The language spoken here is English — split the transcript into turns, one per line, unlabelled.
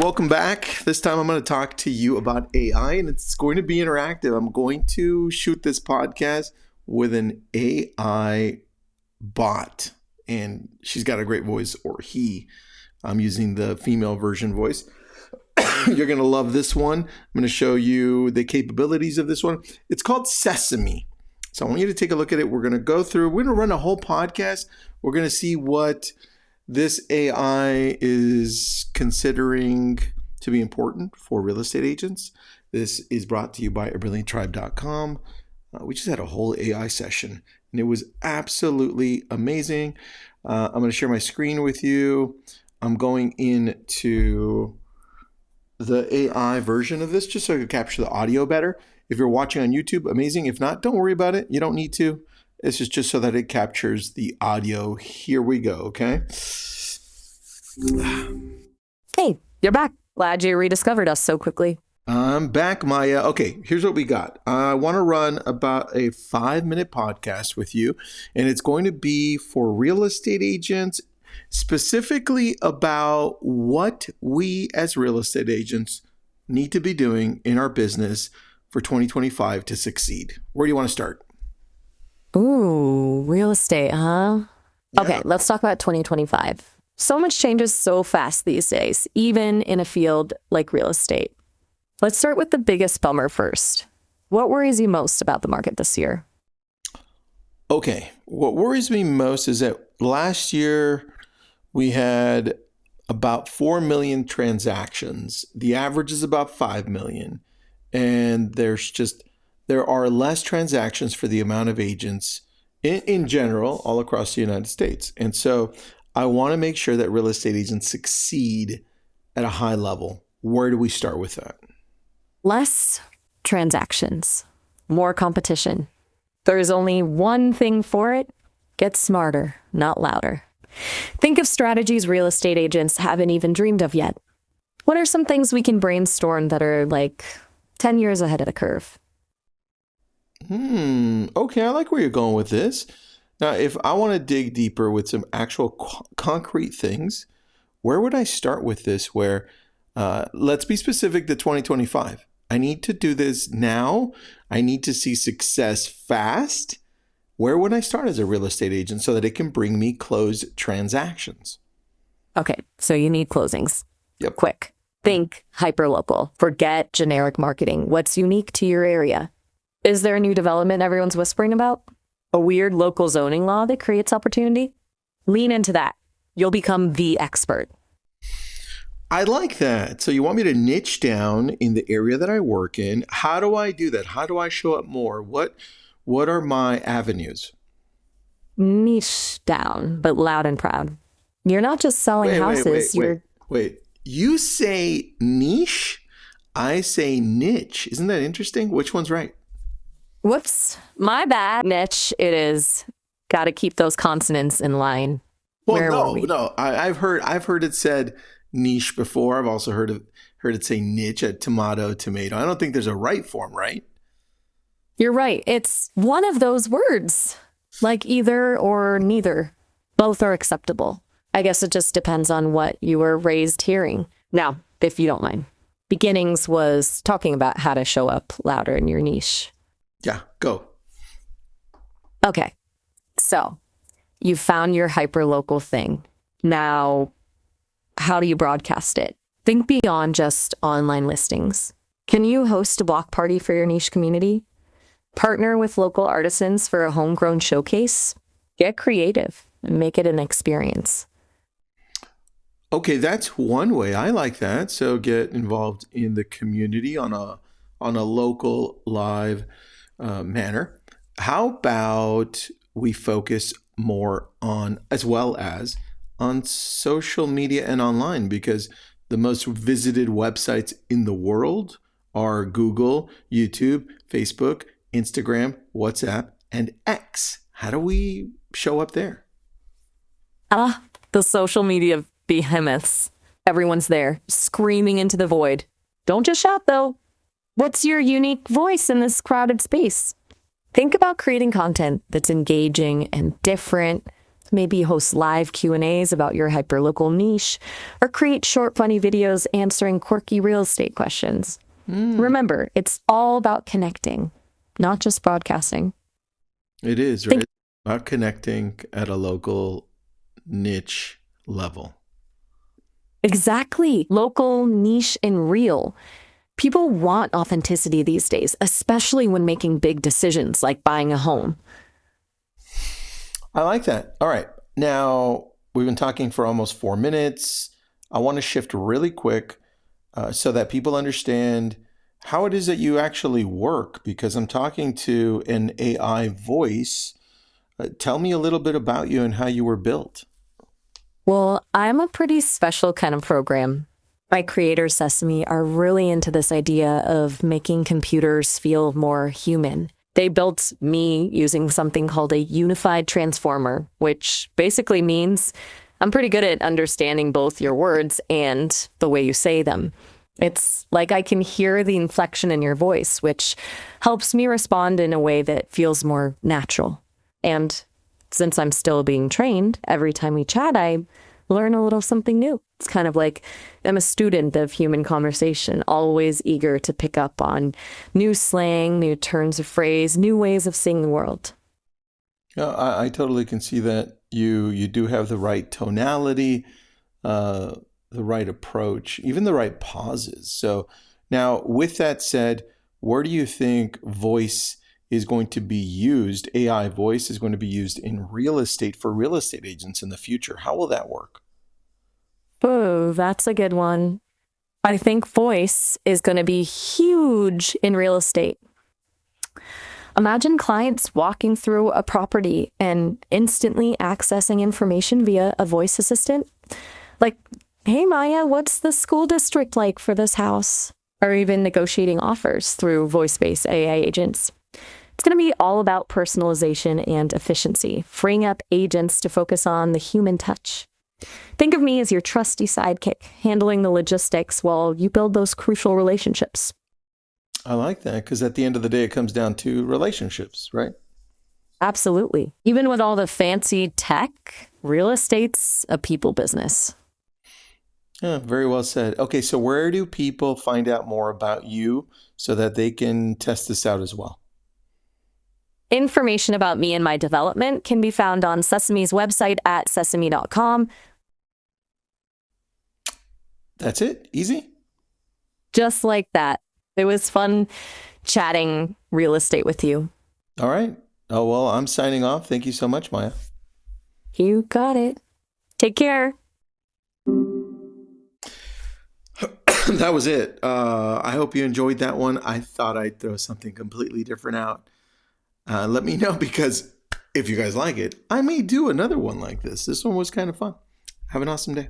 Welcome back. This time I'm going to talk to you about AI, and it's going to be interactive. I'm going to shoot this podcast with an AI bot, and she's got a great voice, or he. I'm using the female version voice. You're going to love this one. I'm going to show you the capabilities of this one. It's called Sesame. So I want you to take a look at it. We're going to go through, we're going to run a whole podcast. We're going to see what this AI is considering to be important for real estate agents. This is brought to you by abrillianttribe.com. We just had a whole AI session, and it was absolutely amazing. I'm going to share my screen with you. I'm going into the AI version of this just so I can capture the audio better. If you're watching on YouTube, amazing. If not, don't worry about it. You don't need to. This is just so that it captures the audio. Here we go, okay?
Hey, you're back. Glad you rediscovered us so quickly.
I'm back, Maya. Okay, here's what we got. I want to run about a 5-minute podcast with you, and it's going to be for real estate agents, specifically about what we as real estate agents need to be doing in our business for 2025 to succeed. Where do you want to start?
Ooh, real estate, huh?
Yeah.
Okay, let's talk about 2025. So much changes so fast these days, even in a field like real estate. Let's start with the biggest bummer first. What worries you most about the market this year?
Okay, what worries me most is that last year we had about 4 million transactions. The average is about 5 million. And there are less transactions for the amount of agents in general all across the United States. And so I want to make sure that real estate agents succeed at a high level. Where do we start with that?
Less transactions, more competition. There's only one thing for it. Get smarter, not louder. Think of strategies real estate agents haven't even dreamed of yet. What are some things we can brainstorm that are like 10 years ahead of the curve?
Okay, I like where you're going with this. Now, if I want to dig deeper with some actual concrete things, where would I start with this? Let's be specific to 2025. I need to do this now. I need to see success fast. Where would I start as a real estate agent so that it can bring me closed transactions?
Okay, so you need closings.
Yep.
Quick. Think hyperlocal. Forget generic marketing. What's unique to your area? Is there a new development everyone's whispering about? A weird local zoning law that creates opportunity? Lean into that. You'll become the expert.
I like that. So you want me to niche down in the area that I work in. How do I do that? How do I show up more? What are my avenues?
Niche down, but loud and proud. You're not just selling houses.
Wait. You say niche, I say niche. Isn't that interesting? Which one's right?
Whoops, my bad. Niche, it is. Got to keep those consonants in line.
Well, no. I've heard it said niche before. I've also heard it say niche, a tomato. I don't think there's a right form, right?
You're right. It's one of those words, like either or neither. Both are acceptable. I guess it just depends on what you were raised hearing. Now, if you don't mind, beginnings was talking about how to show up louder in your niche.
Yeah, go.
Okay, so you found your hyperlocal thing. Now, how do you broadcast it? Think beyond just online listings. Can you host a block party for your niche community? Partner with local artisans for a homegrown showcase? Get creative and make it an experience.
Okay, that's one way. I like that. So get involved in the community on a local live manner. How about we focus more on, as well as on social media and online, because the most visited websites in the world are Google, YouTube, Facebook, Instagram, WhatsApp, and X. How do we show up there?
The social media behemoths. Everyone's there, screaming into the void. Don't just shout, though. What's your unique voice in this crowded space? Think about creating content that's engaging and different, Maybe host live Q&As about your hyperlocal niche, or create short, funny videos answering quirky real estate questions. Remember, it's all about connecting, not just broadcasting.
It is, right? About connecting at a local niche level.
Exactly. Local, niche, and real. People want authenticity these days, especially when making big decisions like buying a home.
I like that. All right. Now, we've been talking for almost 4 minutes. I want to shift really quick so that people understand how it is that you actually work, because I'm talking to an AI voice. Tell me a little bit about you and how you were built.
Well, I'm a pretty special kind of program. My creators, Sesame, are really into this idea of making computers feel more human. They built me using something called a unified transformer, which basically means I'm pretty good at understanding both your words and the way you say them. It's like I can hear the inflection in your voice, which helps me respond in a way that feels more natural. And since I'm still being trained, every time we chat, I learn a little something new. It's kind of like I'm a student of human conversation, always eager to pick up on new slang, new turns of phrase, new ways of seeing the world.
Yeah, I totally can see that you do have the right tonality, the right approach, even the right pauses. So now, with that said, where do you think voice is going to be used? AI voice is going to be used in real estate for real estate agents in the future. How will that work?
Oh, that's a good one. I think voice is going to be huge in real estate. Imagine clients walking through a property and instantly accessing information via a voice assistant. Like, hey, Maya, what's the school district like for this house? Or even negotiating offers through voice-based AI agents. It's going to be all about personalization and efficiency, freeing up agents to focus on the human touch. Think of me as your trusty sidekick, handling the logistics while you build those crucial relationships.
I like that, because at the end of the day, it comes down to relationships, right?
Absolutely. Even with all the fancy tech, real estate's a people business.
Yeah, very well said. Okay, so where do people find out more about you so that they can test this out as well?
Information about me and my development can be found on Sesame's website at sesame.com.
That's it? Easy?
Just like that. It was fun chatting real estate with you.
All right. Oh, well, I'm signing off. Thank you so much, Maya.
You got it. Take care.
That was it. I hope you enjoyed that one. I thought I'd throw something completely different out. Let me know, because if you guys like it, I may do another one like this. This one was kind of fun. Have an awesome day.